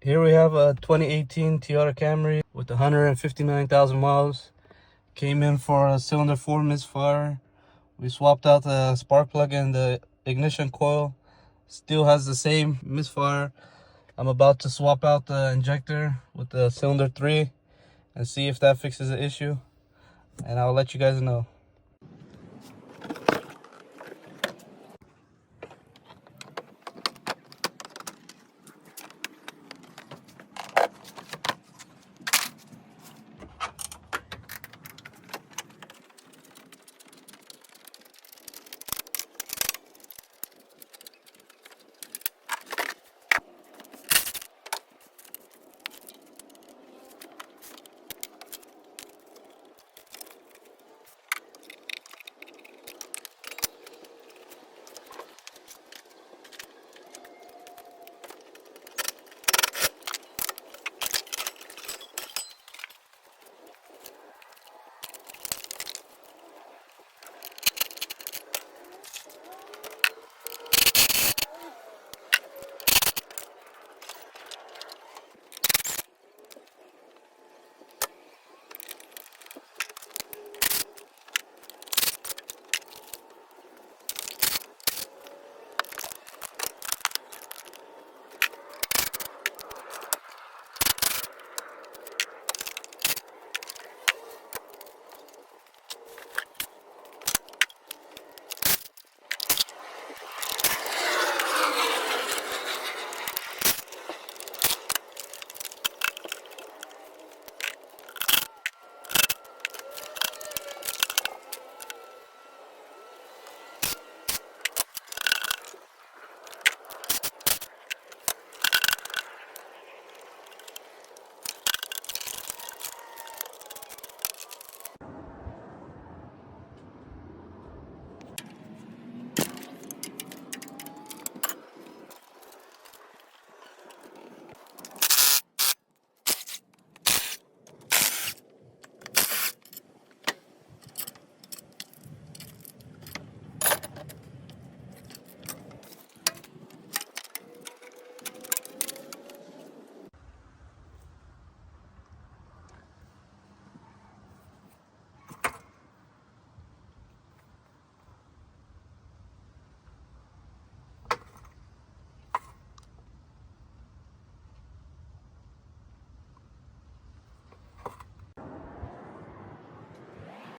Here we have a 2018 Toyota Camry with 159,000 miles. Came in for a cylinder 4 misfire. We swapped out the spark plug and the ignition coil. Still has the same misfire. I'm about to swap out the injector with the cylinder 3 and see if that fixes the issue. And I'll let you guys know.